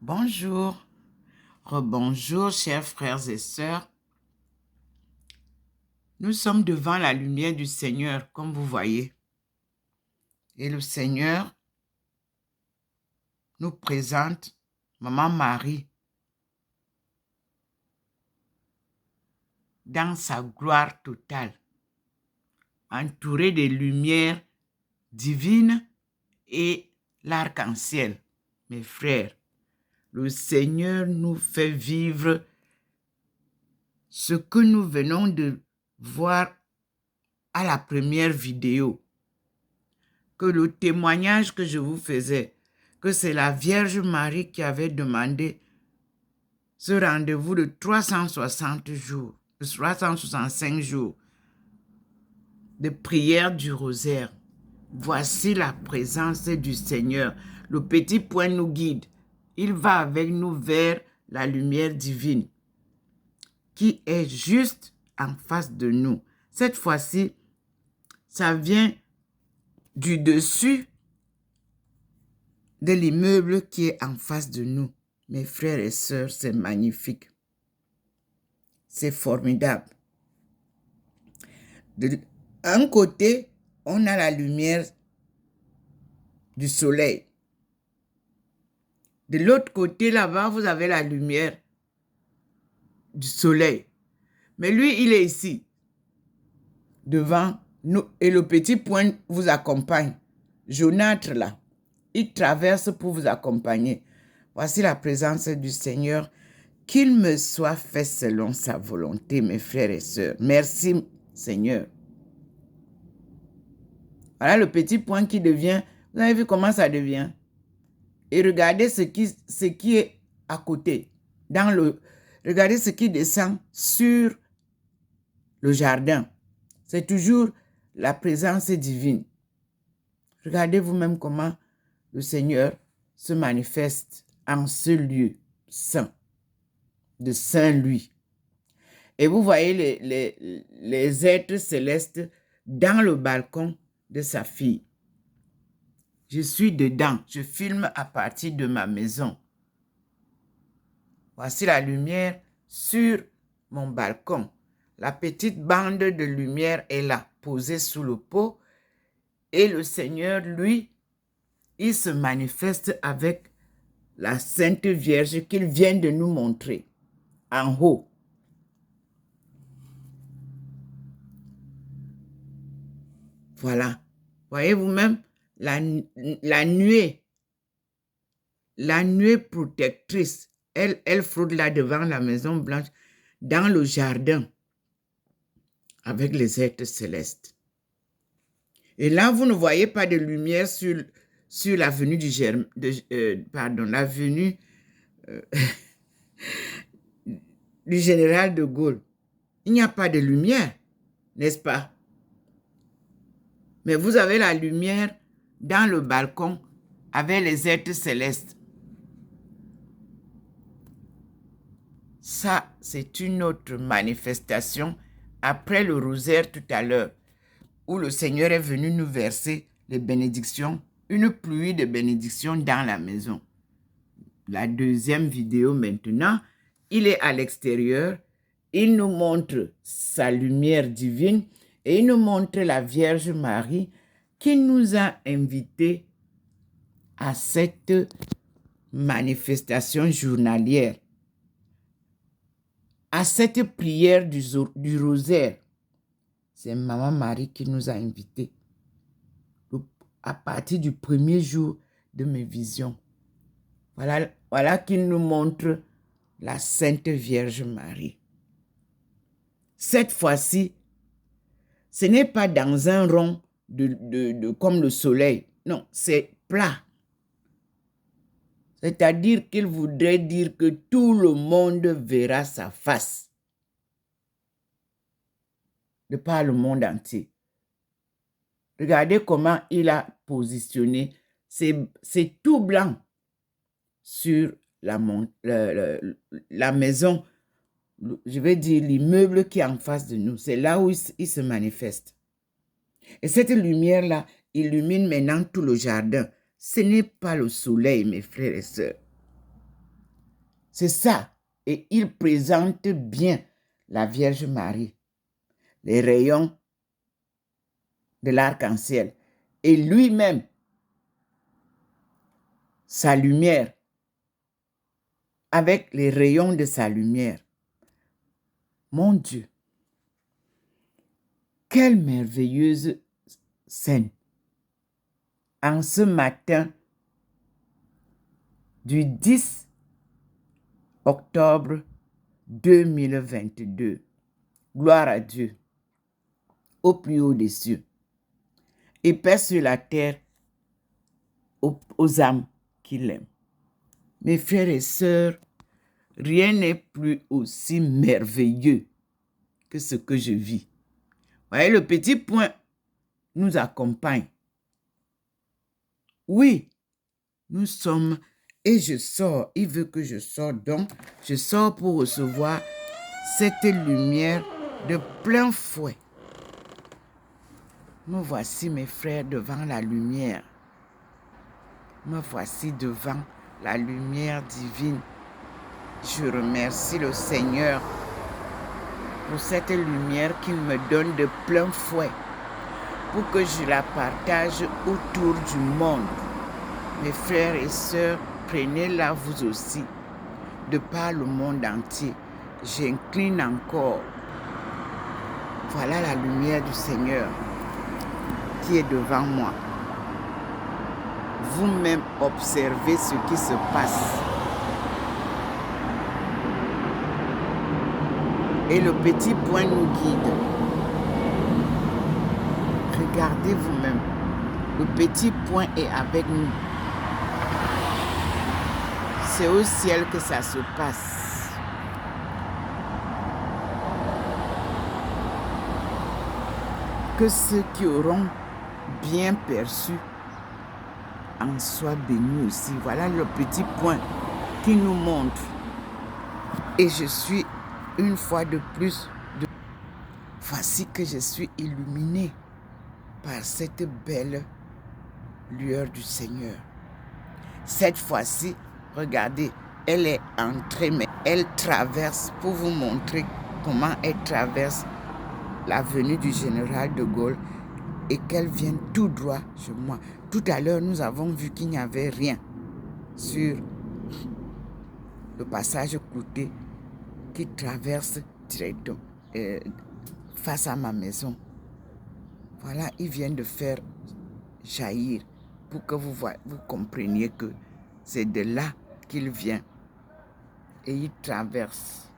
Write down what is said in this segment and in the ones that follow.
Bonjour, rebonjour, chers frères et sœurs. Nous sommes devant la lumière du Seigneur, comme vous voyez. Et le Seigneur nous présente Maman Marie dans sa gloire totale, entourée des lumières divines et l'arc-en-ciel. Mes frères, le Seigneur nous fait vivre ce que nous venons de voir à la première vidéo, que le témoignage que je vous faisais, que c'est la Vierge Marie qui avait demandé ce rendez-vous de 360 jours, de 365 jours de prière du rosaire. Voici la présence du Seigneur. Le petit point nous guide. Il va avec nous vers la lumière divine qui est juste en face de nous. Cette fois-ci, ça vient du dessus de l'immeuble qui est en face de nous. Mes frères et sœurs, c'est magnifique. C'est formidable. D'un côté, on a la lumière du soleil. De l'autre côté, là-bas, vous avez la lumière du soleil. Mais lui, il est ici, devant nous. Et le petit point vous accompagne. Jaunâtre, là. Il traverse pour vous accompagner. Voici la présence du Seigneur. Qu'il me soit fait selon sa volonté, mes frères et sœurs. Merci, Seigneur. Voilà le petit point qui devient. Vous avez vu comment ça devient? Et regardez ce qui est à côté. Regardez ce qui descend sur le jardin. C'est toujours la présence divine. Regardez vous-même comment le Seigneur se manifeste en ce lieu saint, de Saint-Louis. Et vous voyez les êtres célestes dans le balcon de sa fille. Je suis dedans. Je filme à partir de ma maison. Voici la lumière sur mon balcon. La petite bande de lumière est là, posée sous le pot. Et le Seigneur, lui, il se manifeste avec la Sainte Vierge qu'il vient de nous montrer en haut. Voilà. Voyez vous-même la nuée protectrice. Elle frôle là devant la Maison Blanche, dans le jardin, avec les êtres célestes. Et là, vous ne voyez pas de lumière sur l'avenue l'avenue du général de Gaulle. Il n'y a pas de lumière, n'est-ce pas? Mais vous avez la lumière dans le balcon avec les êtres célestes. Ça, c'est une autre manifestation après le rosaire tout à l'heure, où le Seigneur est venu nous verser les bénédictions, une pluie de bénédictions dans la maison. La deuxième vidéo maintenant, il est à l'extérieur, il nous montre sa lumière divine et il nous montre la Vierge Marie qui nous a invités à cette manifestation journalière, à cette prière du rosaire. C'est Maman Marie qui nous a invités à partir du premier jour de mes visions. Voilà qu'il nous montre la Sainte Vierge Marie. Cette fois-ci, ce n'est pas dans un rond comme le soleil. Non, c'est plat. C'est-à-dire qu'il voudrait dire que tout le monde verra sa face. De par le monde entier. Regardez comment il a positionné. C'est tout blanc sur la maison, je vais dire l'immeuble qui est en face de nous. C'est là où il se manifeste. Et cette lumière-là illumine maintenant tout le jardin. Ce n'est pas le soleil, mes frères et sœurs. C'est ça. Et il présente bien la Vierge Marie, les rayons de l'arc-en-ciel. Et lui-même, sa lumière, avec les rayons de sa lumière. Mon Dieu, quelle merveilleuse scène. En ce matin du 10 octobre 2022, gloire à Dieu, au plus haut des cieux, et paix sur la terre aux âmes qui l'aiment. Mes frères et sœurs, rien n'est plus aussi merveilleux que ce que je vis. Voyez, le petit point nous accompagne. Oui, nous sommes, et je sors, il veut que je sorte, donc je sors pour recevoir cette lumière de plein fouet. Me voici, mes frères, devant la lumière. Me voici devant la lumière divine. Je remercie le Seigneur pour cette lumière qu'il me donne de plein fouet, pour que je la partage autour du monde. Mes frères et sœurs, prenez-la vous aussi, de par le monde entier. J'incline encore. Voilà la lumière du Seigneur qui est devant moi. Vous-même observez ce qui se passe. Et le petit point nous guide. Regardez vous-même. Le petit point est avec nous. C'est au ciel que ça se passe. Que ceux qui auront bien perçu en soient bénis aussi. Voilà le petit point qui nous montre. Et je suis une fois de plus, voici que je suis illuminé par cette belle lueur du Seigneur. Cette fois-ci, regardez, elle est entrée, mais elle traverse, pour vous montrer comment elle traverse l'avenue du Général de Gaulle et qu'elle vient tout droit chez moi. Tout à l'heure, nous avons vu qu'il n'y avait rien sur le passage Cloutier qui traverse directement face à ma maison. Voilà, il vient de faire jaillir pour que vous compreniez que c'est de là qu'il vient. Et il traverse.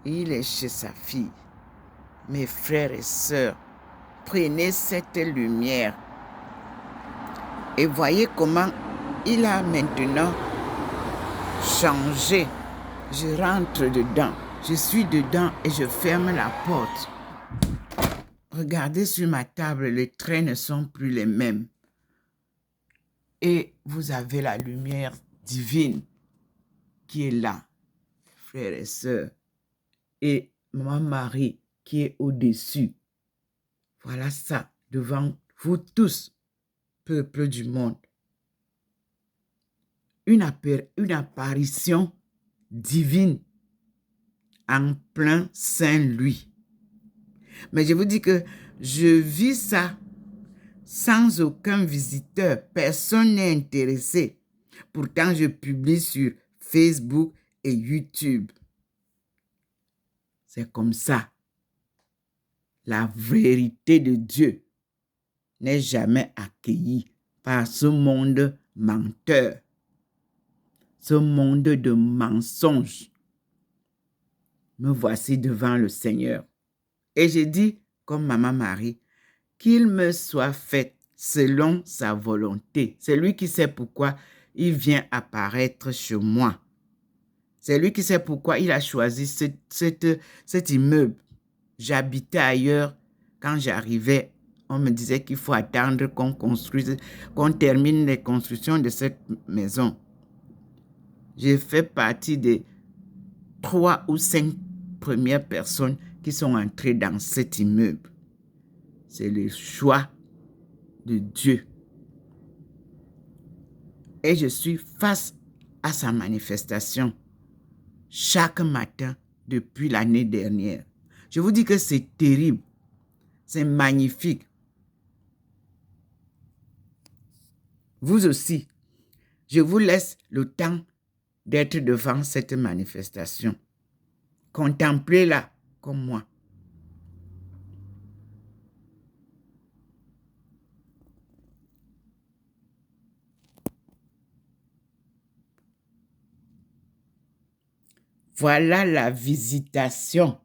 Et il est chez sa fille. Mes frères et sœurs, prenez cette lumière et voyez comment il a maintenant changé. Je rentre dedans. Je suis dedans et je ferme la porte. Regardez sur ma table, les traits ne sont plus les mêmes. Et vous avez la lumière divine qui est là, frères et sœurs. Et Maman Marie qui est au-dessus. Voilà ça, devant vous tous, peuple du monde. Une apparition divine en plein Saint-Louis. Mais je vous dis que je vis ça sans aucun visiteur. Personne n'est intéressé. Pourtant, je publie sur Facebook et YouTube. C'est comme ça. La vérité de Dieu n'est jamais accueillie par ce monde menteur, ce monde de mensonges. Me voici devant le Seigneur. Et j'ai dit, comme Maman Marie, qu'il me soit fait selon sa volonté. C'est lui qui sait pourquoi il vient apparaître chez moi. C'est lui qui sait pourquoi il a choisi cet immeuble. J'habitais ailleurs. Quand j'arrivais, on me disait qu'il faut attendre qu'on termine les constructions de cette maison. J'ai fait partie des 3 ou 5 premières personnes qui sont entrées dans cet immeuble. C'est le choix de Dieu. Et je suis face à sa manifestation. chaque matin depuis l'année dernière. Je vous dis que c'est terrible. C'est magnifique. Vous aussi, je vous laisse le temps d'être devant cette manifestation. Contemplez-la comme moi. Voilà la visitation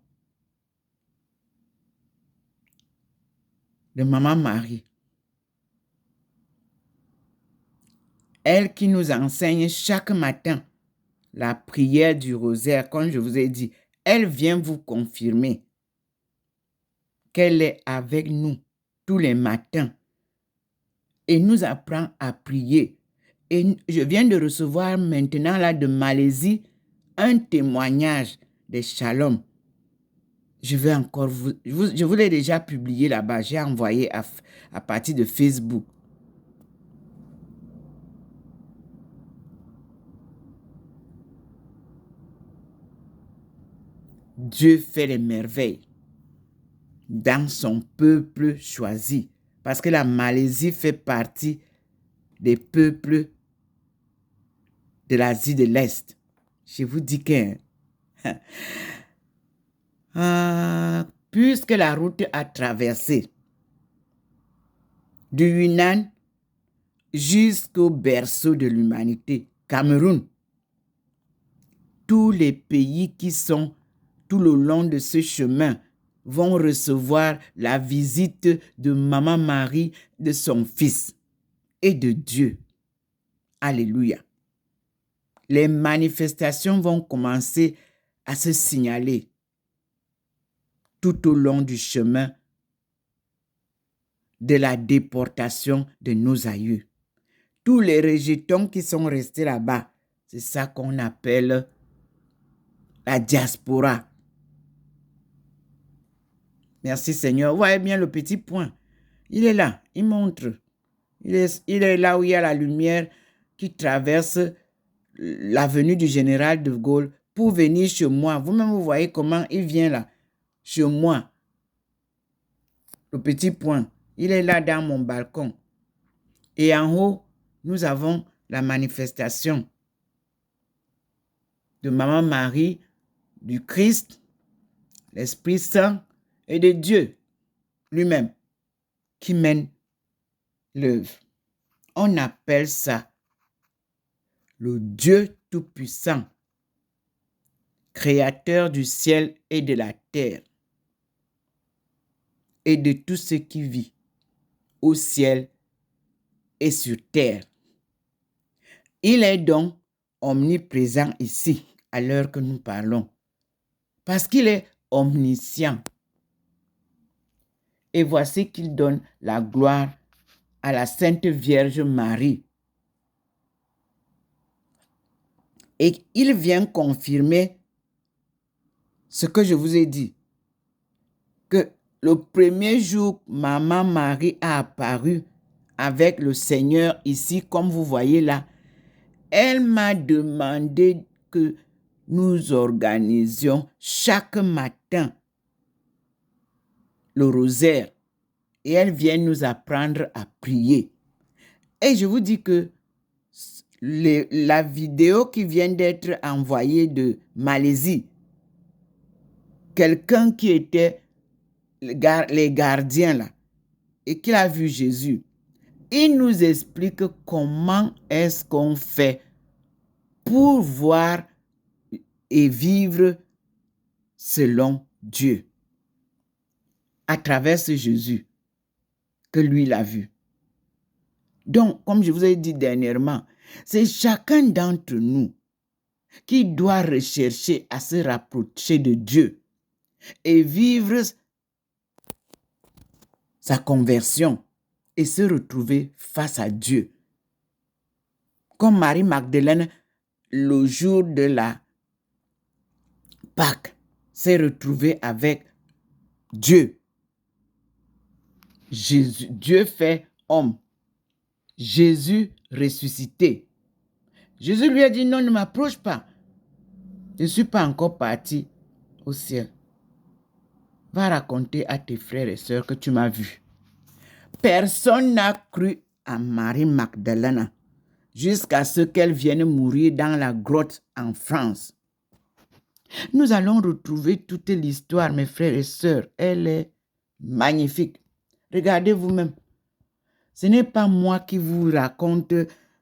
de Maman Marie. Elle qui nous enseigne chaque matin la prière du rosaire, comme je vous ai dit, elle vient vous confirmer qu'elle est avec nous tous les matins et nous apprend à prier. Et je viens de recevoir maintenant là de Malaisie un témoignage de Shalom. Je vais encore je vous l'ai déjà publié là-bas, j'ai envoyé à partir de Facebook. Dieu fait les merveilles dans son peuple choisi. Parce que la Malaisie fait partie des peuples de l'Asie de l'Est. Je vous dis que puisque la route a traversé du Yunnan jusqu'au berceau de l'humanité, Cameroun, tous les pays qui sont tout le long de ce chemin vont recevoir la visite de Maman Marie, de son Fils et de Dieu. Alléluia. Les manifestations vont commencer à se signaler tout au long du chemin de la déportation de nos aïeux. Tous les rejetons qui sont restés là-bas, c'est ça qu'on appelle la diaspora. Merci Seigneur. Vous voyez bien le petit point. Il est là, il montre. Il est là où il y a la lumière qui traverse l'avenue du général de Gaulle pour venir chez moi. Vous-même, vous voyez comment il vient là, chez moi. Le petit point, il est là dans mon balcon. Et en haut, nous avons la manifestation de Maman Marie, du Christ, l'Esprit Saint et de Dieu lui-même qui mène l'œuvre. On appelle ça le Dieu Tout-Puissant, créateur du ciel et de la terre et de tout ce qui vit au ciel et sur terre. Il est donc omniprésent ici, à l'heure que nous parlons, parce qu'il est omniscient. Et voici qu'il donne la gloire à la Sainte Vierge Marie. Et il vient confirmer ce que je vous ai dit, que le premier jour, Maman Marie a apparu avec le Seigneur ici, comme vous voyez là, elle m'a demandé que nous organisions chaque matin le rosaire et elle vient nous apprendre à prier. Et je vous dis que la vidéo qui vient d'être envoyée de Malaisie, quelqu'un qui était les gardiens là et qui a vu Jésus, il nous explique comment est-ce qu'on fait pour voir et vivre selon Dieu à travers ce Jésus que lui l'a vu. Donc, comme je vous ai dit dernièrement, c'est chacun d'entre nous qui doit rechercher à se rapprocher de Dieu et vivre sa conversion et se retrouver face à Dieu. Comme Marie-Magdeleine, le jour de la Pâques, s'est retrouvée avec Dieu. Jésus, Dieu fait homme. Jésus ressuscité. Jésus lui a dit non, ne m'approche pas. Je ne suis pas encore parti au ciel. Va raconter à tes frères et sœurs que tu m'as vu. Personne n'a cru à Marie Magdalena jusqu'à ce qu'elle vienne mourir dans la grotte en France. Nous allons retrouver toute l'histoire, mes frères et sœurs. Elle est magnifique. Regardez vous-même. Ce n'est pas moi qui vous raconte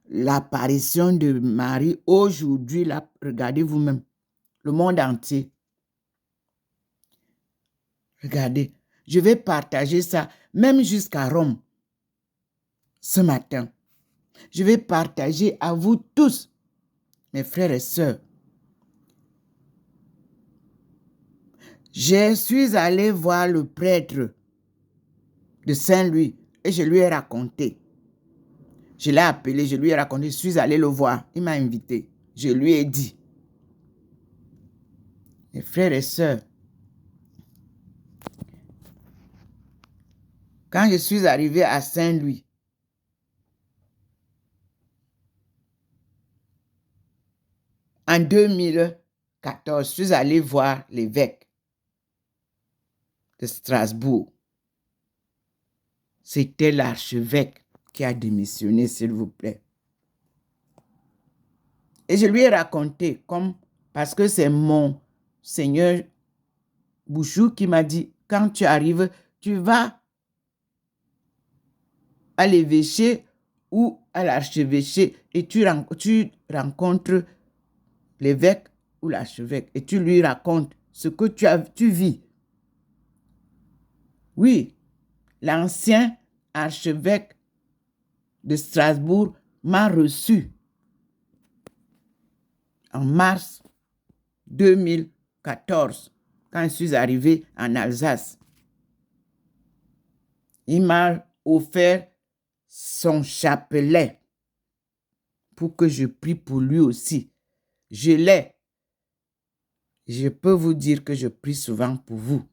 l'apparition de Marie aujourd'hui. Regardez vous-même. Le monde entier. Regardez. Je vais partager ça même jusqu'à Rome ce matin. Je vais partager à vous tous, mes frères et sœurs. Je suis allé voir le prêtre de Saint-Louis et je lui ai raconté. Je l'ai appelé, je lui ai raconté, je suis allé le voir. Il m'a invité. Je lui ai dit. Mes frères et sœurs, quand je suis arrivé à Saint-Louis, en 2014, je suis allé voir l'évêque de Strasbourg. C'était l'archevêque qui a démissionné, s'il vous plaît. Et je lui ai raconté, parce que c'est mon Seigneur Bouchou qui m'a dit, quand tu arrives, tu vas à l'évêché ou à l'archevêché et tu rencontres l'évêque ou l'archevêque et tu lui racontes ce que tu vis. Oui, l'ancien archevêque de Strasbourg m'a reçu en mars 2014 quand je suis arrivé en Alsace. Il m'a offert son chapelet pour que je prie pour lui aussi. Je l'ai. Je peux vous dire que je prie souvent pour vous.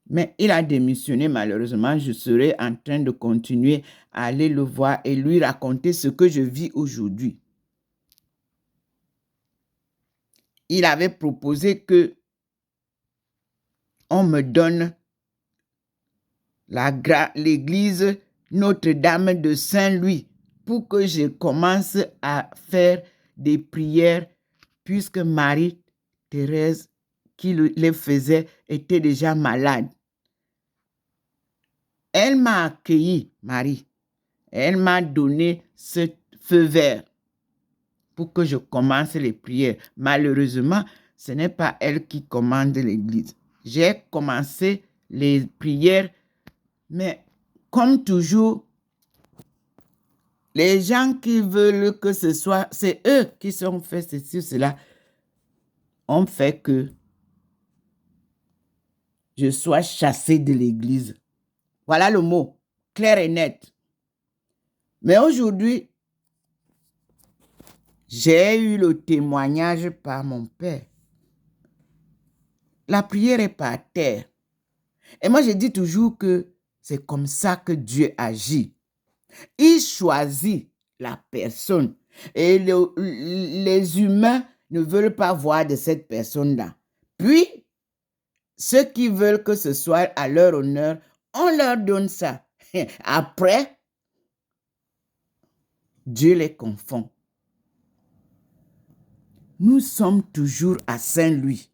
Mais il a démissionné malheureusement. Je serai en train de continuer à aller le voir et lui raconter ce que je vis aujourd'hui. Il avait proposé que on me donne l'église Notre-Dame de Saint-Louis pour que je commence à faire des prières puisque Marie-Thérèse qui les faisait était déjà malade. Elle m'a accueilli, Marie. Elle m'a donné ce feu vert pour que je commence les prières. Malheureusement, ce n'est pas elle qui commande l'église. J'ai commencé les prières, mais comme toujours, les gens qui veulent que ce soit, c'est eux qui sont fait ceci, cela, ont fait que je sois chassé de l'église. Voilà le mot, clair et net. Mais aujourd'hui, j'ai eu le témoignage par mon père. La prière est par terre. Et moi, je dis toujours que c'est comme ça que Dieu agit. Il choisit la personne. Et les humains ne veulent pas voir de cette personne-là. Puis, ceux qui veulent que ce soit à leur honneur, on leur donne ça. Après, Dieu les confond. Nous sommes toujours à Saint-Louis.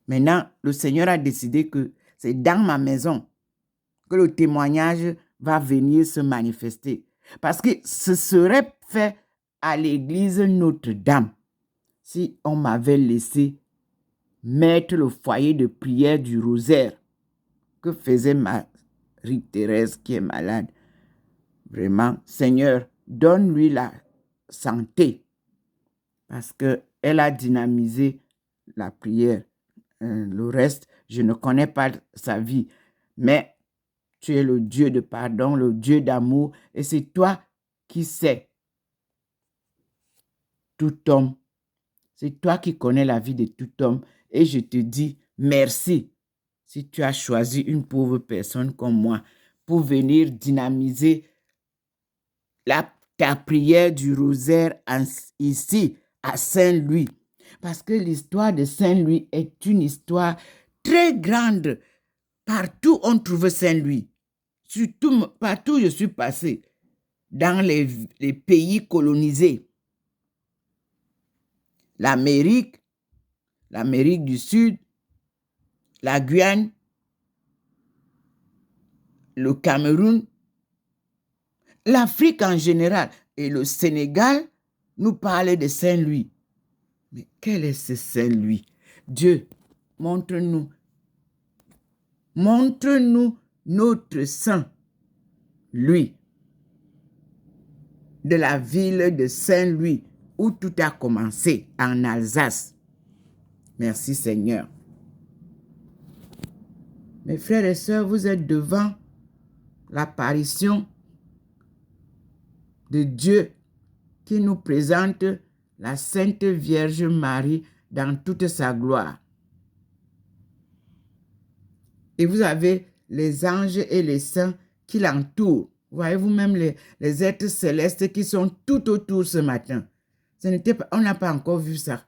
Maintenant, le Seigneur a décidé que c'est dans ma maison que le témoignage va venir se manifester. Parce que ce serait fait à l'église Notre-Dame si on m'avait laissé mettre le foyer de prière du rosaire que faisait Marie-Thérèse qui est malade. Vraiment, Seigneur, donne-lui la santé parce qu'elle a dynamisé la prière. Le reste, je ne connais pas sa vie, mais tu es le Dieu de pardon, le Dieu d'amour, et c'est toi qui sais tout homme. C'est toi qui connais la vie de tout homme, et je te dis merci si tu as choisi une pauvre personne comme moi pour venir dynamiser ta prière du rosaire ici à Saint-Louis. Parce que l'histoire de Saint-Louis est une histoire très grande. Partout on trouve Saint-Louis. Surtout partout où je suis passé, dans les pays colonisés. L'Amérique du Sud, la Guyane, le Cameroun, l'Afrique en général et le Sénégal nous parlent de Saint-Louis. Mais quel est ce Saint-Louis? Dieu, montre-nous notre Saint-Louis de la ville de Saint-Louis où tout a commencé, en Alsace. Merci Seigneur. Mes frères et sœurs, vous êtes devant l'apparition de Dieu qui nous présente la Sainte Vierge Marie dans toute sa gloire. Et vous avez les anges et les saints qui l'entourent. Voyez vous-même les êtres célestes qui sont tout autour ce matin. On n'a pas encore vu ça.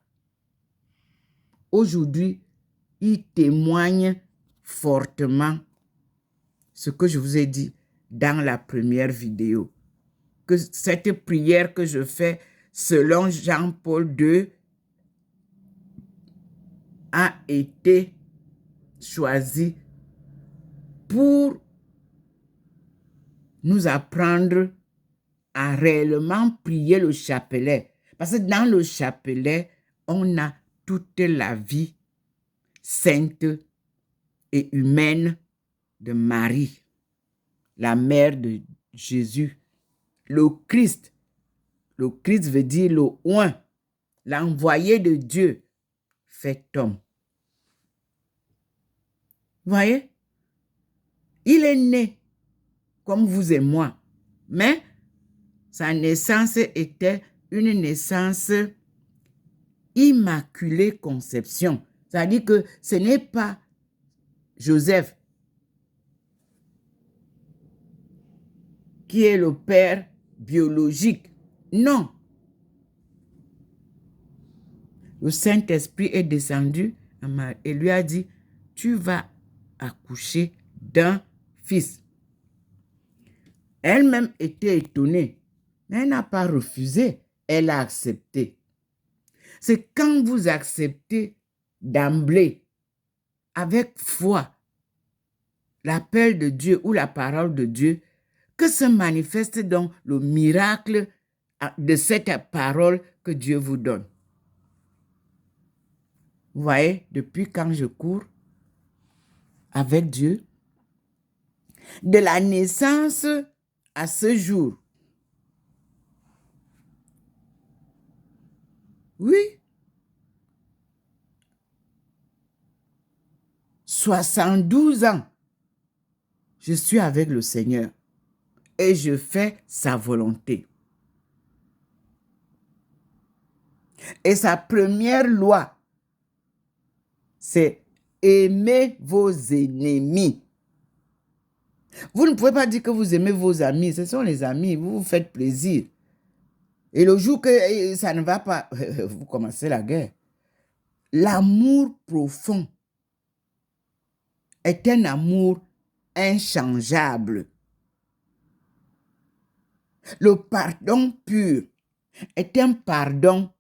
Aujourd'hui, il témoigne fortement ce que je vous ai dit dans la première vidéo. Que cette prière que je fais selon Jean-Paul II a été choisie pour nous apprendre à réellement prier le chapelet. Parce que dans le chapelet, on a toute la vie sainte et humaine de Marie, la mère de Jésus, le Christ. Le Christ veut dire le oint, l'envoyé de Dieu, fait homme. Vous voyez? Il est né comme vous et moi, mais sa naissance était une naissance immaculée conception. C'est-à-dire que ce n'est pas Joseph qui est le père biologique. Non. Le Saint-Esprit est descendu et lui a dit, tu vas accoucher d'un fils. Elle-même était étonnée, mais elle n'a pas refusé, elle a accepté. C'est quand vous acceptez d'emblée, avec foi, l'appel de Dieu ou la parole de Dieu, que se manifeste donc le miracle de cette parole que Dieu vous donne. Vous voyez, depuis quand je cours avec Dieu, de la naissance à ce jour, oui, 72 ans, je suis avec le Seigneur et je fais sa volonté. Et sa première loi, c'est aimer vos ennemis. Vous ne pouvez pas dire que vous aimez vos amis. Ce sont les amis. Vous vous faites plaisir. Et le jour que ça ne va pas, vous commencez la guerre. L'amour profond est un amour inchangeable. Le pardon pur est un pardon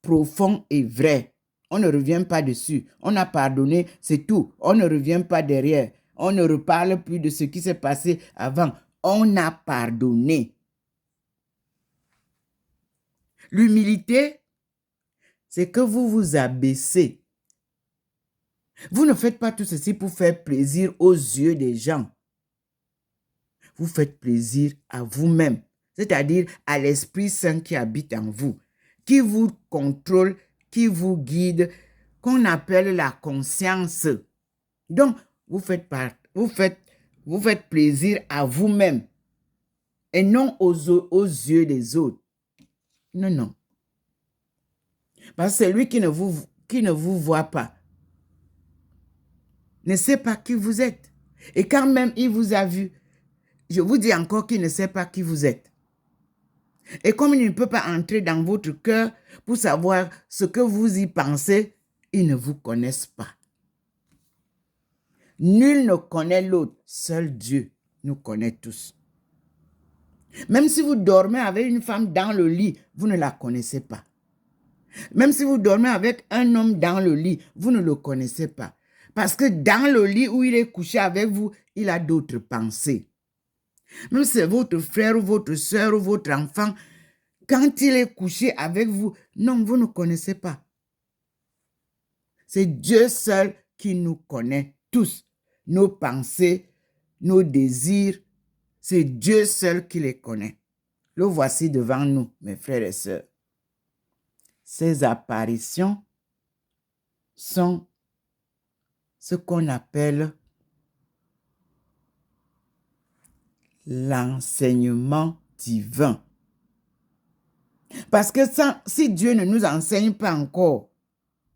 profond et vrai. On ne revient pas dessus. On a pardonné, c'est tout. On ne revient pas derrière. On ne reparle plus de ce qui s'est passé avant. On a pardonné. L'humilité, c'est que vous vous abaissez. Vous ne faites pas tout ceci pour faire plaisir aux yeux des gens. Vous faites plaisir à vous-même, c'est-à-dire à l'Esprit Saint qui habite en vous, qui vous contrôle, qui vous guide, qu'on appelle la conscience. Donc, vous faites plaisir à vous-même et non aux yeux des autres. Non, non. Parce que celui qui ne vous voit pas ne sait pas qui vous êtes. Et quand même il vous a vu, je vous dis encore qu'il ne sait pas qui vous êtes. Et comme il ne peut pas entrer dans votre cœur pour savoir ce que vous y pensez, ils ne vous connaissent pas. Nul ne connaît l'autre, seul Dieu nous connaît tous. Même si vous dormez avec une femme dans le lit, vous ne la connaissez pas. Même si vous dormez avec un homme dans le lit, vous ne le connaissez pas. Parce que dans le lit où il est couché avec vous, il a d'autres pensées. Même si c'est votre frère ou votre soeur ou votre enfant, quand il est couché avec vous, non, vous ne connaissez pas. C'est Dieu seul qui nous connaît tous. Nos pensées, nos désirs, c'est Dieu seul qui les connaît. Le voici devant nous, mes frères et sœurs. Ces apparitions sont ce qu'on appelle l'enseignement divin. Parce que si Dieu ne nous enseigne pas encore,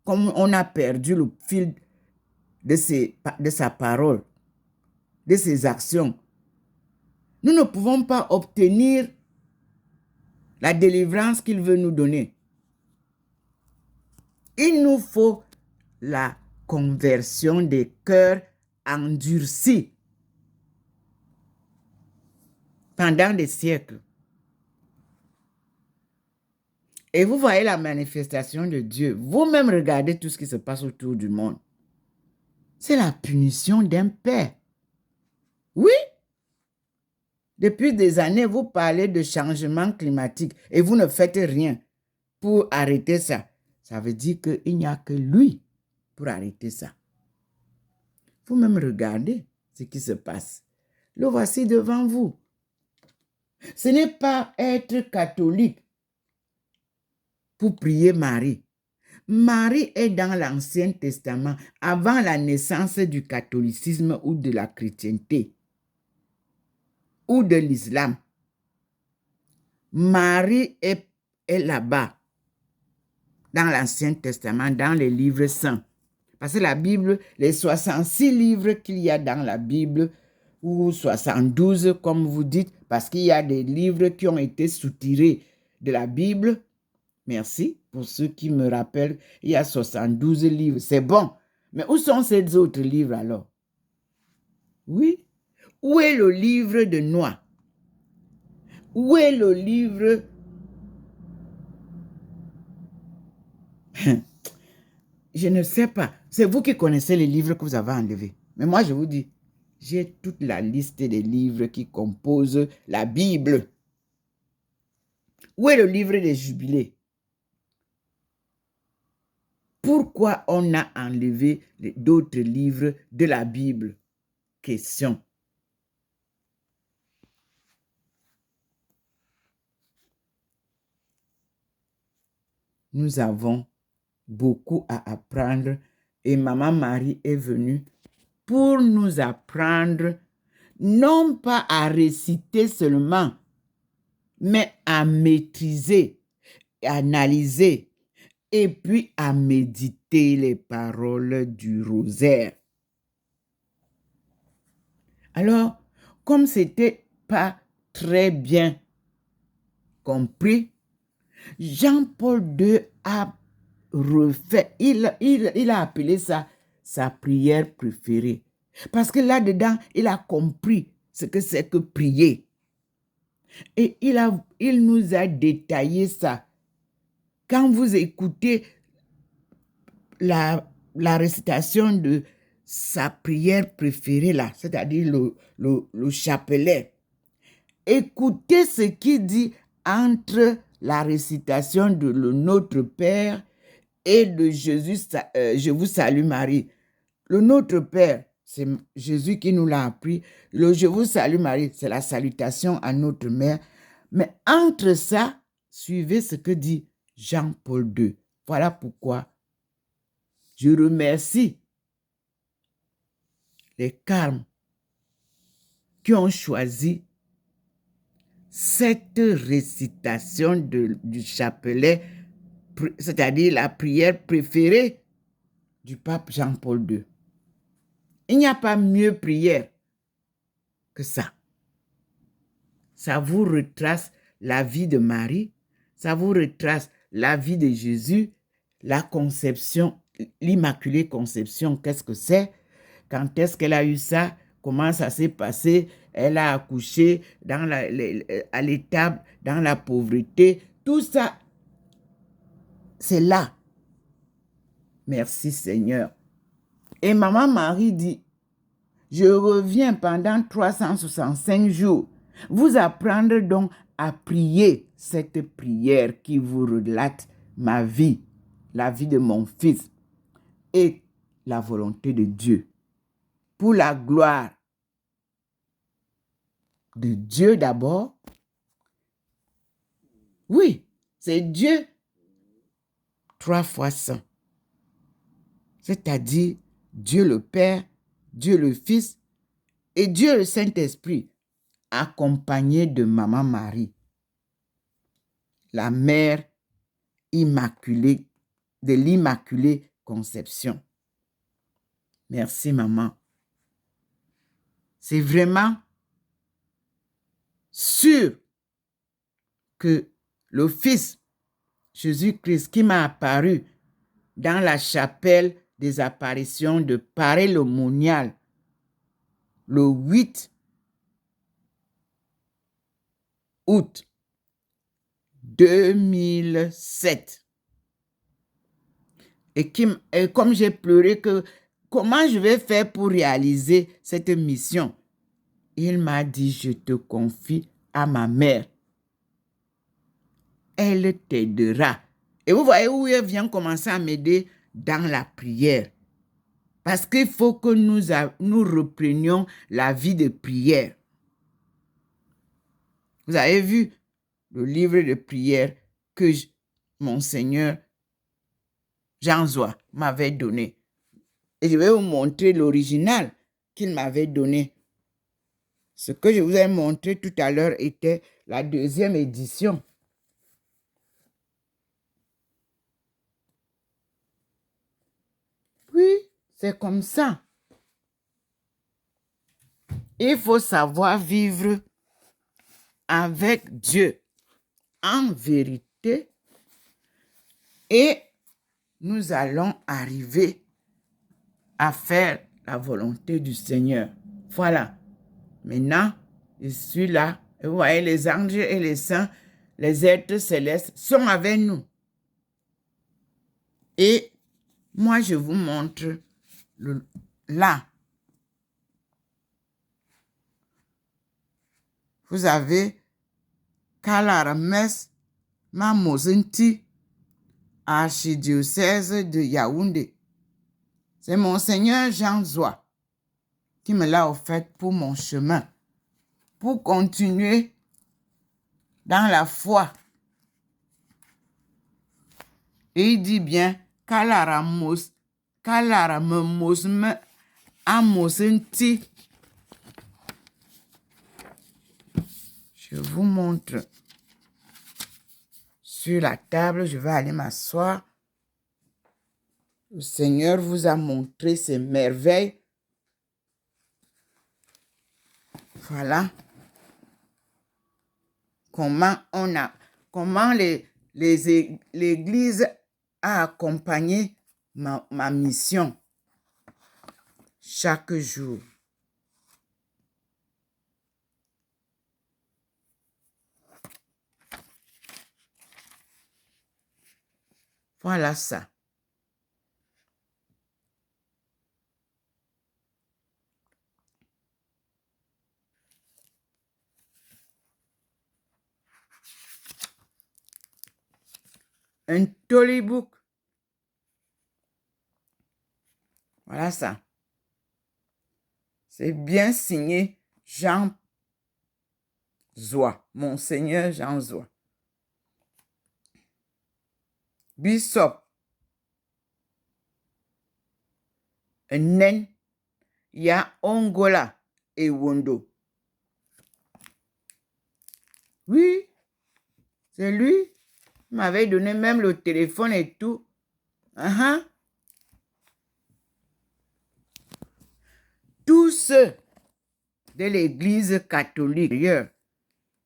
comme on a perdu le fil de sa parole, de ses actions, nous ne pouvons pas obtenir la délivrance qu'il veut nous donner. Il nous faut la conversion des cœurs endurcis pendant des siècles. Et vous voyez la manifestation de Dieu. Vous-même regardez tout ce qui se passe autour du monde. C'est la punition d'un père. Oui. Depuis des années, vous parlez de changement climatique et vous ne faites rien pour arrêter ça. Ça veut dire qu'il n'y a que lui pour arrêter ça. Vous-même regardez ce qui se passe. Le voici devant vous. Ce n'est pas être catholique pour prier Marie. Marie est dans l'Ancien Testament avant la naissance du catholicisme ou de la chrétienté ou de l'islam. Marie est là-bas dans l'Ancien Testament, dans les livres saints. Parce que la Bible, les 66 livres qu'il y a dans la Bible, ou 72 comme vous dites, parce qu'il y a des livres qui ont été soutirés de la Bible. Merci pour ceux qui me rappellent, il y a 72 livres, c'est bon. Mais où sont ces autres livres alors? Oui. Où est le livre de Noé? Où est le livre... Je ne sais pas. C'est vous qui connaissez les livres que vous avez enlevés. Mais moi, je vous dis, j'ai toute la liste des livres qui composent la Bible. Où est le livre des jubilés? Pourquoi on a enlevé d'autres livres de la Bible? Question. Nous avons beaucoup à apprendre et Maman Marie est venue pour nous apprendre non pas à réciter seulement, mais à maîtriser, à analyser et puis à méditer les paroles du rosaire. Alors, comme c'était pas très bien compris, Jean-Paul II a refait, il a appelé ça sa prière préférée. Parce que là-dedans, il a compris ce que c'est que prier. Et il nous a détaillé ça. Quand vous écoutez la récitation de sa prière préférée, là, c'est-à-dire le chapelet, écoutez ce qu'il dit entre la récitation de le Notre Père et de Jésus, je vous salue Marie. Le Notre Père, c'est Jésus qui nous l'a appris. Le je vous salue Marie, c'est la salutation à notre mère. Mais entre ça, suivez ce que dit Jean-Paul II. Voilà pourquoi je remercie les carmes qui ont choisi cette récitation du chapelet, c'est-à-dire la prière préférée du pape Jean-Paul II. Il n'y a pas mieux prière que ça. Ça vous retrace la vie de Marie, ça vous retrace la vie de Jésus, la conception, l'Immaculée Conception, qu'est-ce que c'est? Quand est-ce qu'elle a eu ça? Comment ça s'est passé? Elle a accouché à l'étable, dans la pauvreté. Tout ça, c'est là. Merci Seigneur. Et maman Marie dit, je reviens pendant 365 jours. Vous apprendre donc à prier cette prière qui vous relate ma vie, la vie de mon fils et la volonté de Dieu. Pour la gloire de Dieu d'abord. Oui, c'est Dieu 3 fois saint. C'est-à-dire Dieu le Père, Dieu le Fils et Dieu le Saint-Esprit, accompagné de maman Marie, la mère immaculée, de l'Immaculée Conception. Merci maman. C'est vraiment sûr que le Fils Jésus-Christ qui m'a apparu dans la chapelle des apparitions de Paray-le-Monial le 8 août 2007. Et comme j'ai pleuré que comment je vais faire pour réaliser cette mission, il m'a dit, je te confie à ma mère. Elle t'aidera. Et vous voyez où elle vient commencer à m'aider dans la prière. Parce qu'il faut que nous reprenions la vie de prière. Vous avez vu le livre de prière que Monseigneur Jean Zois m'avait donné. Et je vais vous montrer l'original qu'il m'avait donné. Ce que je vous ai montré tout à l'heure était la 2e édition. Oui, c'est comme ça. Il faut savoir vivre avec Dieu en vérité et nous allons arriver à faire la volonté du Seigneur. Voilà. Maintenant, je suis là. Et vous voyez, les anges et les saints, les êtres célestes sont avec nous. Et moi, je vous montre là. Vous avez Kalarames Mamozenti, archidiocèse de Yaoundé. C'est Monseigneur Jean Zois qui me l'a offert pour mon chemin, pour continuer dans la foi. Et il dit bien, Kalaramosme Amosenti. Je vous montre sur la table, je vais aller m'asseoir. Le Seigneur vous a montré ses merveilles. Voilà. Comment l'Église a accompagné ma mission chaque jour. Voilà ça. Un Tollybook. Voilà ça. C'est bien signé Jean Zois, Monseigneur Jean Zois. Bishop. Nen ya Ongola et Wondo. Oui, c'est lui. Il m'avait donné même le téléphone et tout. Tous ceux de l'Église catholique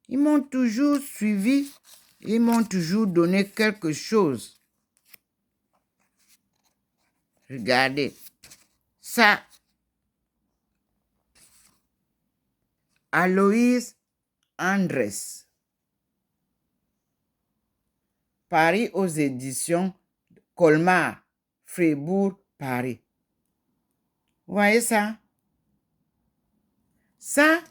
Ils m'ont toujours suivi. Ils m'ont toujours donné quelque chose. Regardez. Ça. Aloïse Andrès. Paris aux éditions Colmar, Fribourg, Paris. Vous voyez ça? Ça,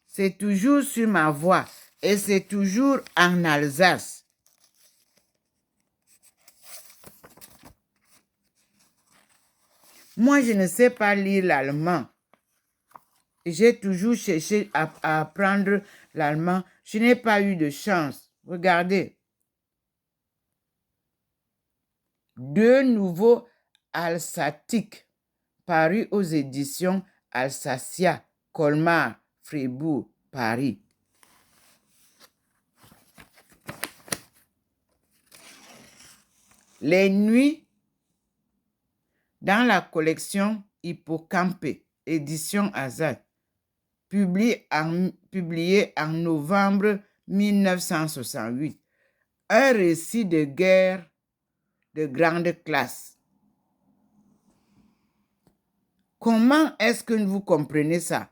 c'est toujours sur ma voix et c'est toujours en Alsace. Moi, je ne sais pas lire l'allemand. J'ai toujours cherché à apprendre l'allemand. Je n'ai pas eu de chance. Regardez. 2 nouveaux alsatiques parus aux éditions Alsacia, Colmar, Fribourg, Paris. Les nuits dans la collection Hippocampe, édition Azad, publié en novembre 1968. Un récit de guerre de grande classe. Comment est-ce que vous comprenez ça?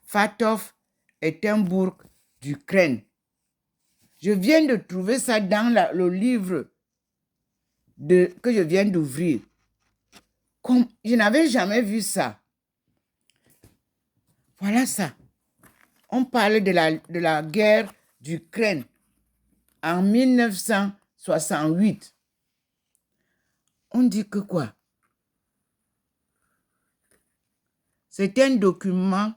Fatov est un bourg d'Ukraine. Je viens de trouver ça dans le livre que je viens d'ouvrir. Je n'avais jamais vu ça. Voilà ça. On parle de la guerre d'Ukraine en 1968. On dit que quoi? C'est un document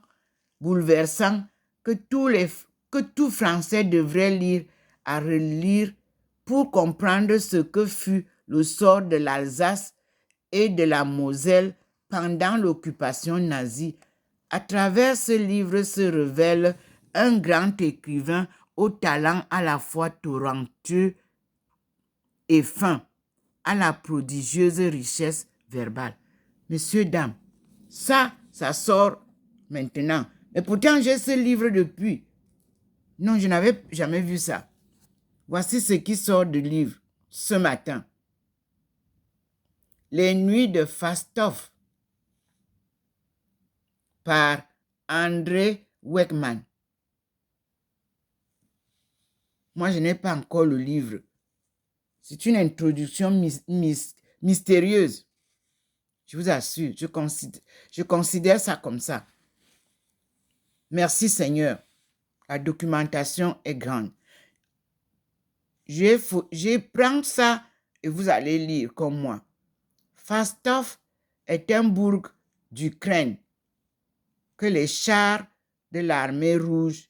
bouleversant que tout Français devrait lire à relire pour comprendre ce que fut le sort de l'Alsace et de la Moselle pendant l'occupation nazie. À travers ce livre se révèle un grand écrivain au talent à la fois talentueux et fin, à la prodigieuse richesse verbale. Messieurs, dames, ça sort maintenant. Et pourtant, j'ai ce livre depuis. Non, je n'avais jamais vu ça. Voici ce qui sort du livre ce matin. Les nuits de Fastov par André Weckmann. Moi, je n'ai pas encore le livre. C'est une introduction mystérieuse. Je vous assure, je considère ça comme ça. Merci Seigneur. La documentation est grande. Je prends ça et vous allez lire comme moi. Fastov est un bourg d'Ukraine que les chars de l'armée rouge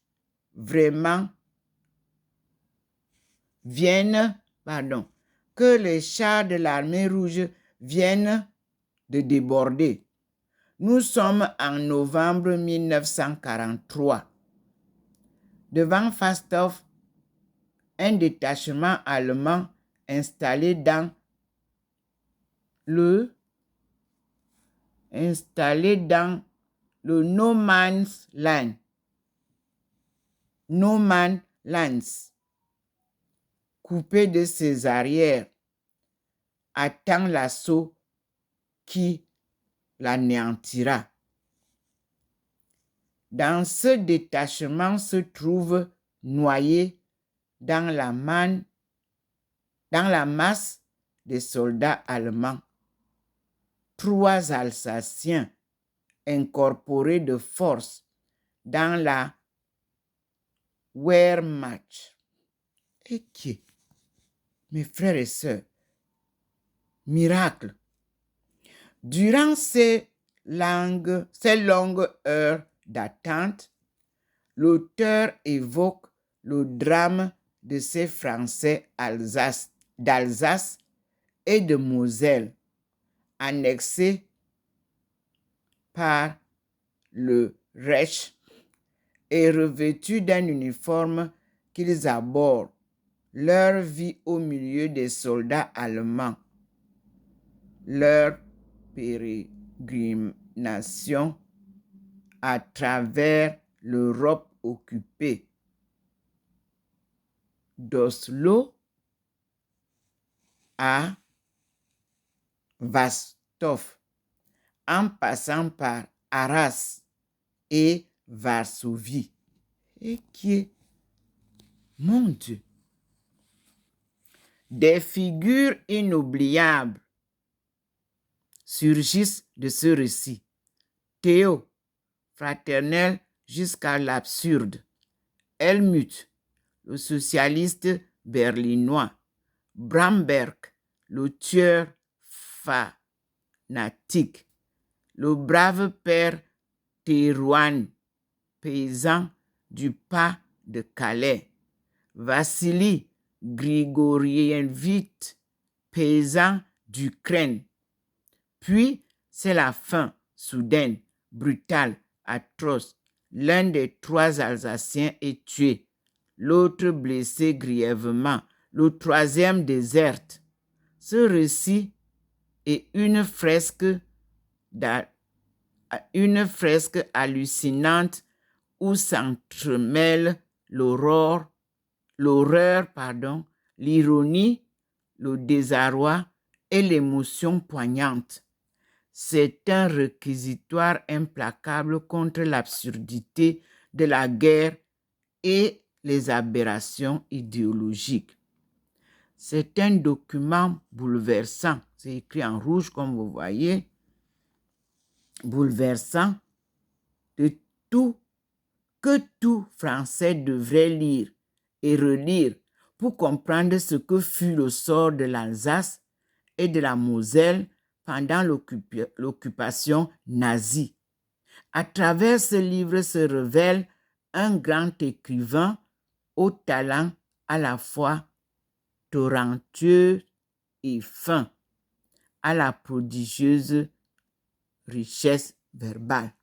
que les chars de l'armée rouge viennent de déborder. Nous sommes en novembre 1943. Devant Fastov, un détachement allemand installé dans le No Man's Land. No Man's Land, coupé de ses arrières, attend l'assaut qui l'anéantira. Dans ce détachement se trouve noyé dans la masse des soldats allemands 3 Alsaciens incorporés de force dans la Wehrmacht. Et qui, mes frères et sœurs, miracle. Durant ces longues heures d'attente, l'auteur évoque le drame de ces Français d'Alsace et de Moselle, annexés par le Reich et revêtus d'un uniforme qu'ils abordent leur vie au milieu des soldats allemands, leur pérégrination à travers l'Europe occupée d'Oslo à Vostok, en passant par Arras et Varsovie. Et qui est, mon Dieu, des figures inoubliables surgissent de ce récit. Théo, fraternel jusqu'à l'absurde. Helmut, le socialiste berlinois. Bramberg, le tueur fanatique. Le brave père Thérouanne, paysan du pas de Calais. Vassili Grigorievitch, paysan d'Ukraine. Puis, c'est la fin, soudaine, brutale, atroce. L'un des 3 Alsaciens est tué, l'autre blessé grièvement, le 3e déserte. Ce récit est une fresque hallucinante où s'entremêlent l'horreur, l'ironie, le désarroi et l'émotion poignante. C'est un réquisitoire implacable contre l'absurdité de la guerre et les aberrations idéologiques. C'est un document bouleversant. C'est écrit en rouge, comme vous voyez. Bouleversant de tout que tout Français devrait lire et relire pour comprendre ce que fut le sort de l'Alsace et de la Moselle pendant l'occupation nazie. À travers ce livre se révèle un grand écrivain au talent à la fois talentueux et fin, à la prodigieuse richesse verbale.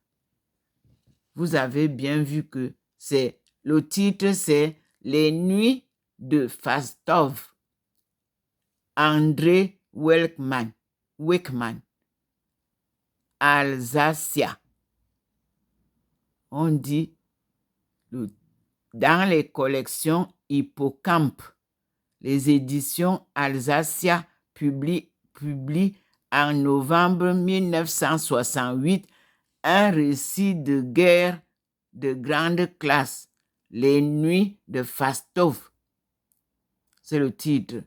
Vous avez bien vu que le titre, c'est Les Nuits de Fastov, André Wickman, Alsacia. On dit dans les collections Hippocampe, les éditions Alsacia publient en novembre 1968 un récit de guerre de grande classe, Les Nuits de Fastov. C'est le titre,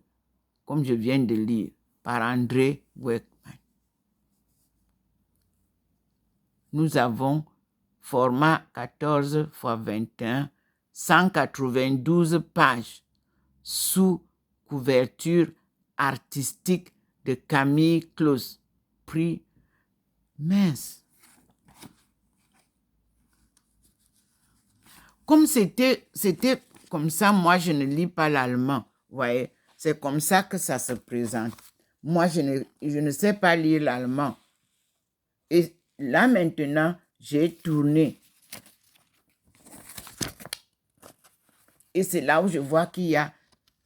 comme je viens de lire, par André Wickman. Nous avons format 14 x 21, 192 pages, sous couverture artistique de Camille Claus, prix mince. Comme c'était comme ça, moi je ne lis pas l'allemand, vous voyez, c'est comme ça que ça se présente. Moi je ne sais pas lire l'allemand. Et là maintenant, j'ai tourné. Et c'est là où je vois qu'il y a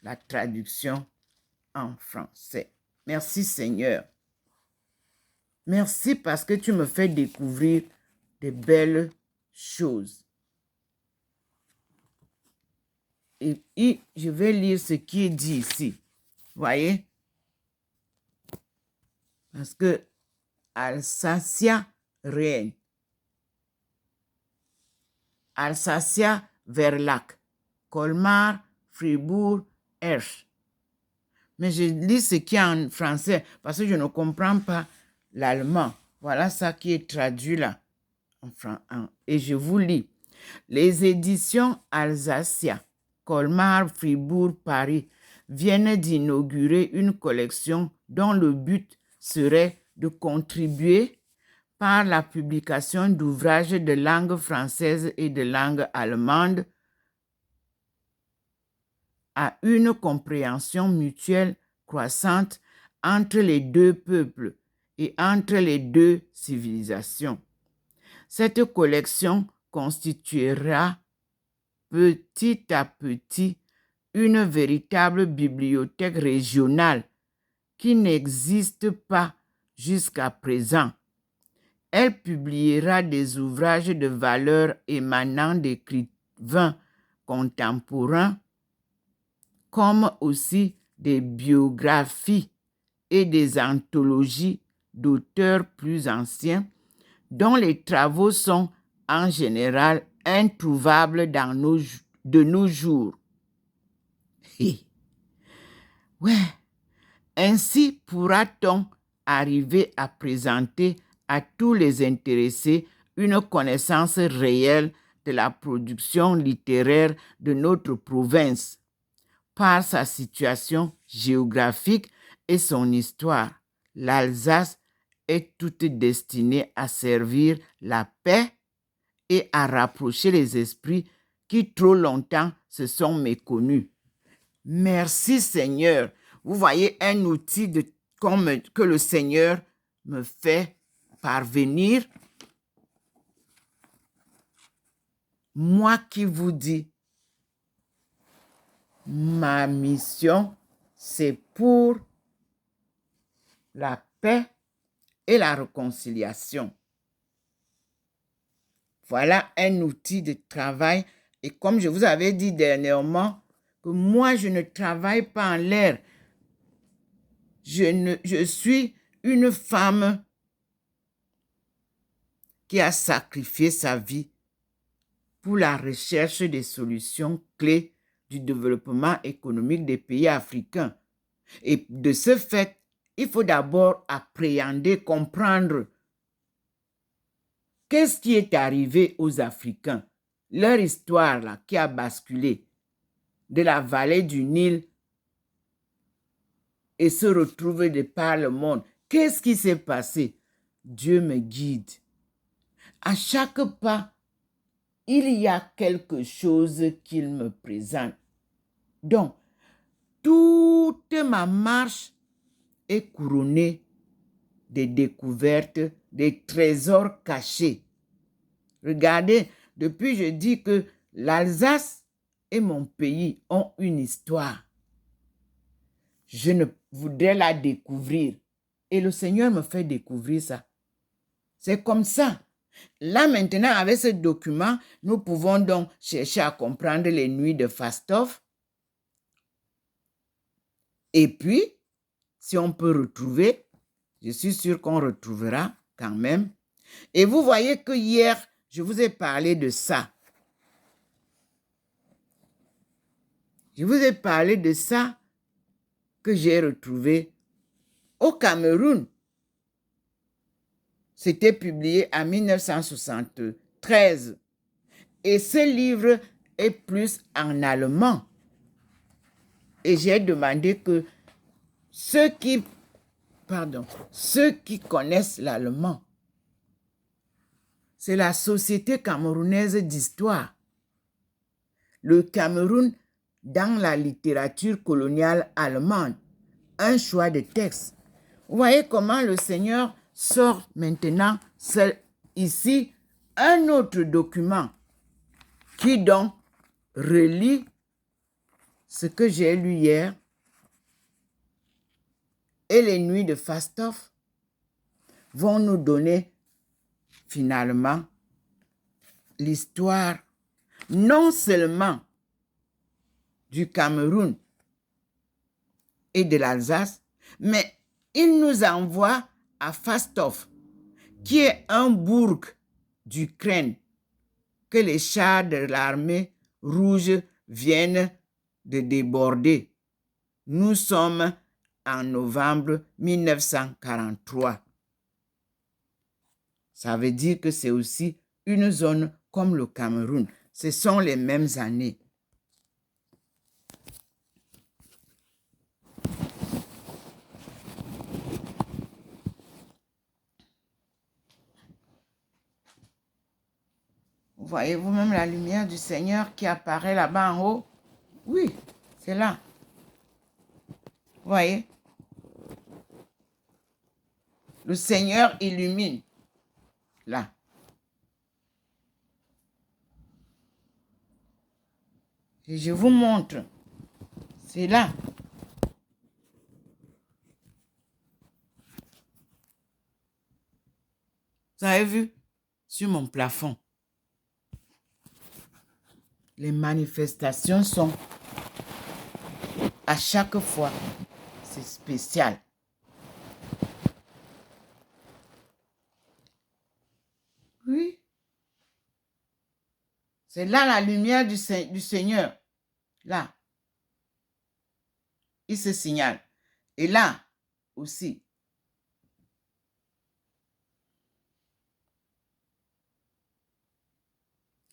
la traduction en français. Merci Seigneur. Merci parce que tu me fais découvrir de belles choses. Et je vais lire ce qui est dit ici. Voyez? Parce que Alsacia règne. Alsacia Verlac. Colmar, Fribourg, Ersch. Mais je lis ce qui est en français parce que je ne comprends pas l'allemand. Voilà ça qui est traduit là. Et je vous lis. Les éditions Alsacia, Colmar, Fribourg, Paris viennent d'inaugurer une collection dont le but serait de contribuer par la publication d'ouvrages de langue française et de langue allemande à une compréhension mutuelle croissante entre les deux peuples et entre les deux civilisations. Cette collection constituera petit à petit une véritable bibliothèque régionale qui n'existe pas jusqu'à présent. Elle publiera des ouvrages de valeur émanant d'écrivains contemporains comme aussi des biographies et des anthologies d'auteurs plus anciens dont les travaux sont en général introuvables de nos jours. Ouais. Ainsi pourra-t-on arriver à présenter à tous les intéressés une connaissance réelle de la production littéraire de notre province par sa situation géographique et son histoire. L'Alsace est toute destinée à servir la paix et à rapprocher les esprits qui trop longtemps se sont méconnus. Merci Seigneur. Vous voyez un outil que le Seigneur me fait parvenir. Moi qui vous dis, ma mission, c'est pour la paix et la réconciliation. Voilà un outil de travail. Et comme je vous avais dit dernièrement, que moi, je ne travaille pas en l'air. Je suis une femme qui a sacrifié sa vie pour la recherche des solutions clés du développement économique des pays africains. Et de ce fait, il faut d'abord appréhender, comprendre qu'est-ce qui est arrivé aux Africains, leur histoire là, qui a basculé de la vallée du Nil et se retrouver de par le monde. Qu'est-ce qui s'est passé? Dieu me guide. À chaque pas, il y a quelque chose qu'il me présente. Donc, toute ma marche est couronnée des découvertes, des trésors cachés. Regardez, depuis je dis que l'Alsace et mon pays ont une histoire. Je ne voudrais la découvrir. Et le Seigneur me fait découvrir ça. C'est comme ça. Là maintenant, avec ce document, nous pouvons donc chercher à comprendre les nuits de Fastov. Et puis, si on peut retrouver, je suis sûr qu'on retrouvera quand même. Et vous voyez que hier, je vous ai parlé de ça. Je vous ai parlé de ça que j'ai retrouvé au Cameroun. C'était publié en 1973. Et ce livre est plus en allemand. Et j'ai demandé que ceux qui connaissent l'allemand, c'est la Société camerounaise d'histoire. Le Cameroun dans la littérature coloniale allemande. Un choix de texte. Vous voyez comment le Seigneur sort maintenant ici un autre document qui donc relie ce que j'ai lu hier et les nuits de Fastov vont nous donner finalement l'histoire non seulement du Cameroun et de l'Alsace, mais il nous envoie à Fastov, qui est un bourg d'Ukraine que les chars de l'armée rouge viennent de déborder. Nous sommes en novembre 1943. Ça veut dire que c'est aussi une zone comme le Cameroun. Ce sont les mêmes années. Voyez-vous même la lumière du Seigneur qui apparaît là-bas en haut? Oui, c'est là. Vous voyez? Le Seigneur illumine. Là. Et je vous montre. C'est là. Vous avez vu? Sur mon plafond. Les manifestations sont À chaque fois, c'est spécial. Oui. C'est là la lumière du Seigneur. Là. Il se signale. Et là aussi.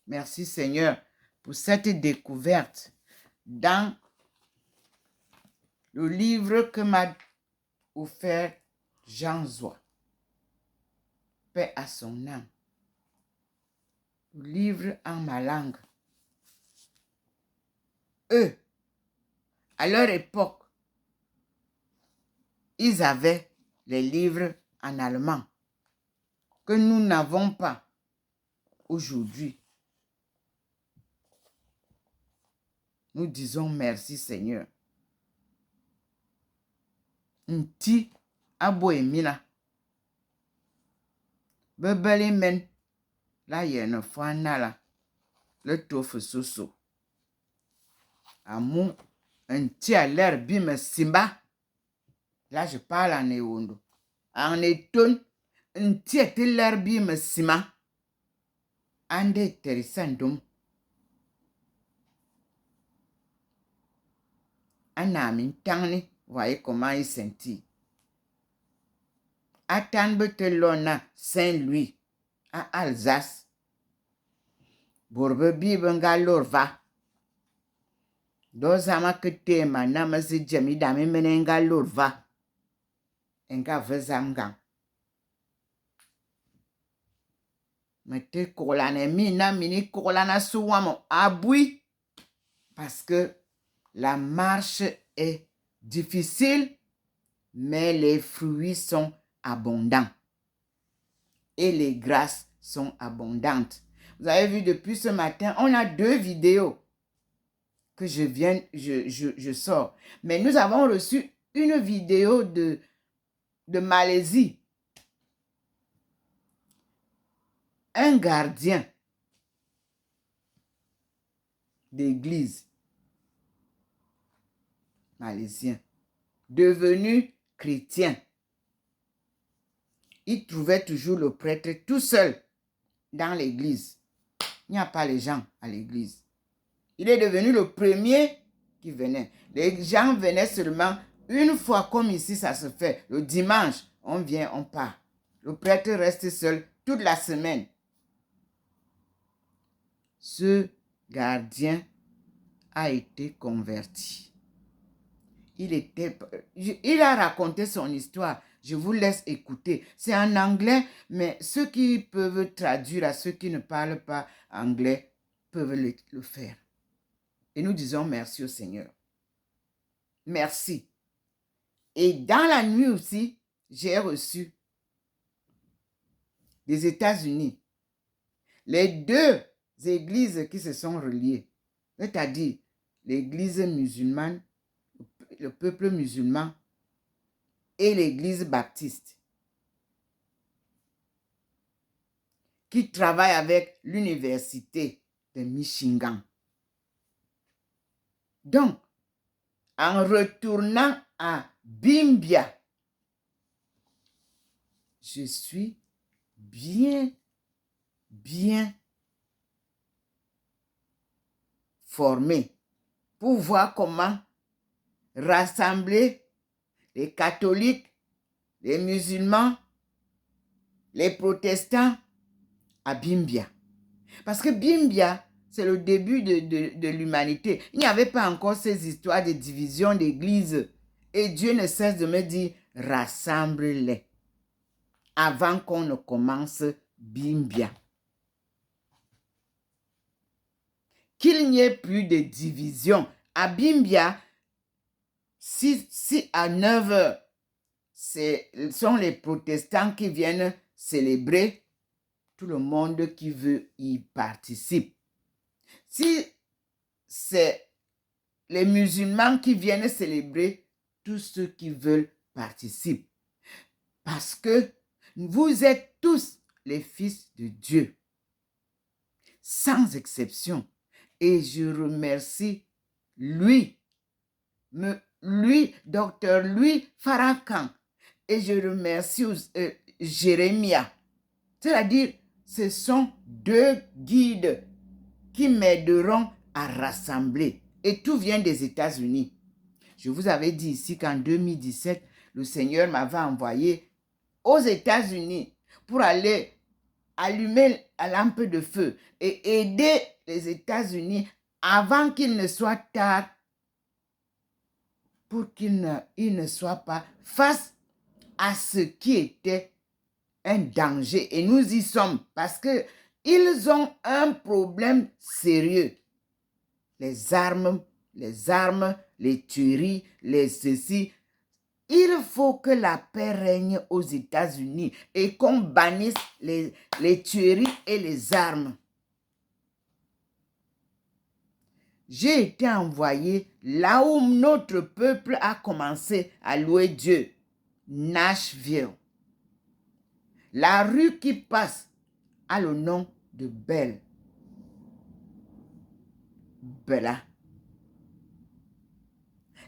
Merci Seigneur pour cette découverte dans le livre que m'a offert Jean Zois. Paix à son âme. Le livre en ma langue. Eux, à leur époque, ils avaient les livres en allemand que nous n'avons pas aujourd'hui. Nous disons merci Seigneur. Nti abo emina. Bebeli men la yene fana la. Le tofu soso. Amou nti a l'air bime simba. Là je parle en ewondo. En eton nti ete l'air bime sima. Ande terisandum. Anami tangni. Voyez comment il sentit. Atan betelona Saint-Louis. À Alsace. Bourbe bibenga lorva. Dozama ketema namasi jemi dami menenga lorva. Enga vezamgang. Mete kolane mina mini kolana suwamo aboui. Parce que la marche est difficile, mais les fruits sont abondants. Et les grâces sont abondantes. Vous avez vu depuis ce matin, on a 2 vidéos que je sors. Mais nous avons reçu une vidéo de Malaisie. Un gardien d'église malaisien, devenu chrétien. Il trouvait toujours le prêtre tout seul dans l'église. Il n'y a pas les gens à l'église. Il est devenu le premier qui venait. Les gens venaient seulement une fois, comme ici ça se fait. Le dimanche, on vient, on part. Le prêtre reste seul toute la semaine. Ce gardien a été converti. Il a raconté son histoire. Je vous laisse écouter. C'est en anglais, mais ceux qui peuvent traduire à ceux qui ne parlent pas anglais peuvent le faire. Et nous disons merci au Seigneur. Merci. Et dans la nuit aussi, j'ai reçu des États-Unis les 2 églises qui se sont reliées, c'est-à-dire l'église musulmane, le peuple musulman et l'église baptiste, qui travaillent avec l'université de Michigan. Donc, en retournant à Bimbia, je suis bien formé pour voir comment rassembler les catholiques, les musulmans, les protestants à Bimbia. Parce que Bimbia, c'est le début de l'humanité. Il n'y avait pas encore ces histoires de division d'église. Et Dieu ne cesse de me dire, rassemble-les avant qu'on ne commence Bimbia. Qu'il n'y ait plus de division. À Bimbia, 6 à 9 heures, ce sont les protestants qui viennent célébrer. Tout le monde qui veut y participe. Si c'est les musulmans qui viennent célébrer, tous ceux qui veulent participent. Parce que vous êtes tous les fils de Dieu. Sans exception. Et je remercie lui docteur Louis Farrakhan. Et je remercie Jérémia. C'est-à-dire, ce sont deux guides qui m'aideront à rassembler. Et tout vient des États-Unis. Je vous avais dit ici qu'en 2017, le Seigneur m'avait envoyé aux États-Unis pour aller allumer la lampe de feu et aider les États-Unis avant qu'il ne soit tard, pour qu'ils ne soient pas face à ce qui était un danger. Et nous y sommes parce qu'ils ont un problème sérieux. Les armes, les tueries, les ceci. Il faut que la paix règne aux États-Unis et qu'on bannisse les tueries et les armes. J'ai été envoyé là où notre peuple a commencé à louer Dieu, Nashville. La rue qui passe a le nom de Bella.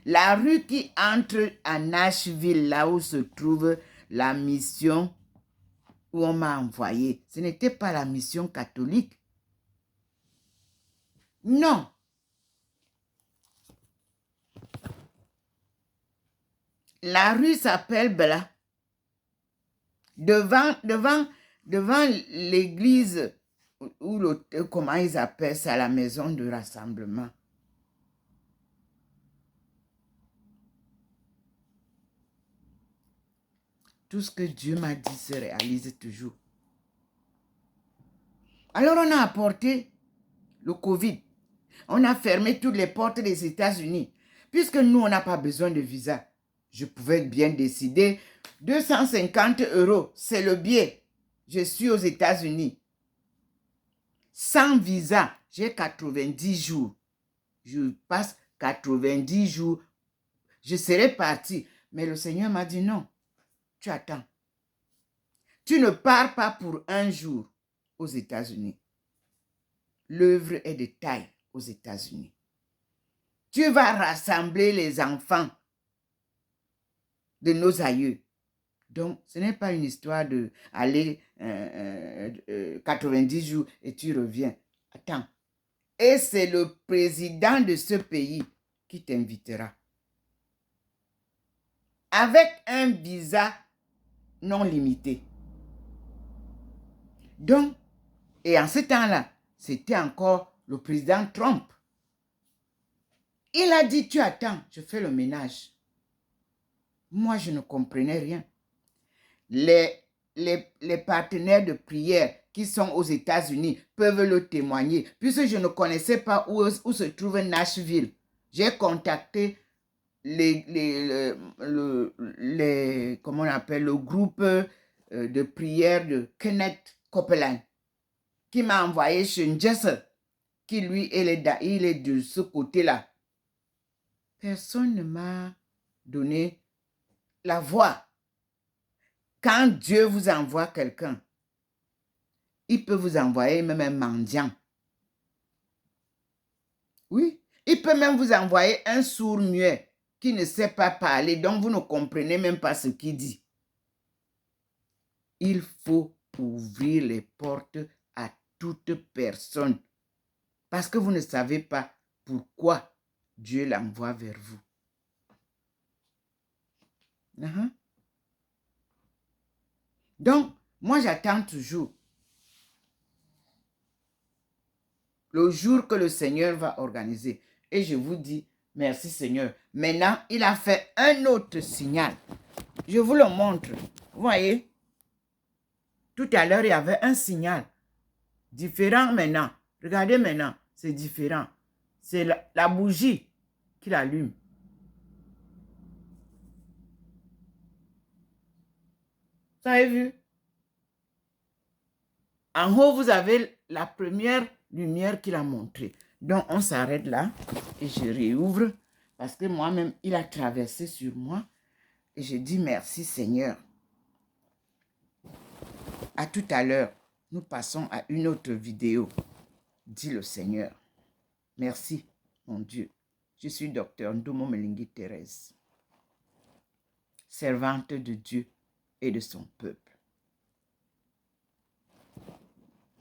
La rue qui entre à Nashville, là où se trouve la mission où on m'a envoyé, ce n'était pas la mission catholique. Non. La rue s'appelle Bella. Devant l'église, ou comment ils appellent ça, la maison de rassemblement. Tout ce que Dieu m'a dit se réalise toujours. Alors on a apporté le Covid. On a fermé toutes les portes des États-Unis. Puisque nous, on n'a pas besoin de visa. Je pouvais bien décider, 250 €, c'est le billet. Je suis aux États-Unis. Sans visa, j'ai 90 jours. Je passe 90 jours. Je serai parti. Mais le Seigneur m'a dit non. Tu attends. Tu ne pars pas pour un jour aux États-Unis. L'œuvre est de taille aux États-Unis. Tu vas rassembler les enfants de nos aïeux. Donc, ce n'est pas une histoire d'aller 90 jours et tu reviens. Attends. Et c'est le président de ce pays qui t'invitera. Avec un visa non limité. Donc, et en ce temps-là, c'était encore le président Trump. Il a dit, tu attends, je fais le ménage. Moi, je ne comprenais rien. Les partenaires de prière qui sont aux États-Unis peuvent le témoigner. Puisque je ne connaissais pas où se trouve Nashville, j'ai contacté comment on appelle, le groupe de prière de Kenneth Copeland, qui m'a envoyé chez Jesse, qui lui, il est de ce côté-là. Personne ne m'a donné la voix. Quand Dieu vous envoie quelqu'un, il peut vous envoyer même un mendiant. Oui, il peut même vous envoyer un sourd-muet qui ne sait pas parler, donc vous ne comprenez même pas ce qu'il dit. Il faut ouvrir les portes à toute personne parce que vous ne savez pas pourquoi Dieu l'envoie vers vous. Donc, moi j'attends toujours le jour que le Seigneur va organiser. Et je vous dis, merci Seigneur. Maintenant, il a fait un autre signal. Je vous le montre. Vous voyez? Tout à l'heure, il y avait un signal. Différent maintenant. Regardez maintenant, c'est différent. C'est la bougie qu'il allume. Vous avez vu? En haut, vous avez la première lumière qu'il a montrée. Donc, on s'arrête là et je réouvre parce que moi-même, il a traversé sur moi et je dis merci Seigneur. À tout à l'heure, nous passons à une autre vidéo, dit le Seigneur. Merci, mon Dieu. Je suis docteur Ndomo Melingi Thérèse, servante de Dieu et de son peuple.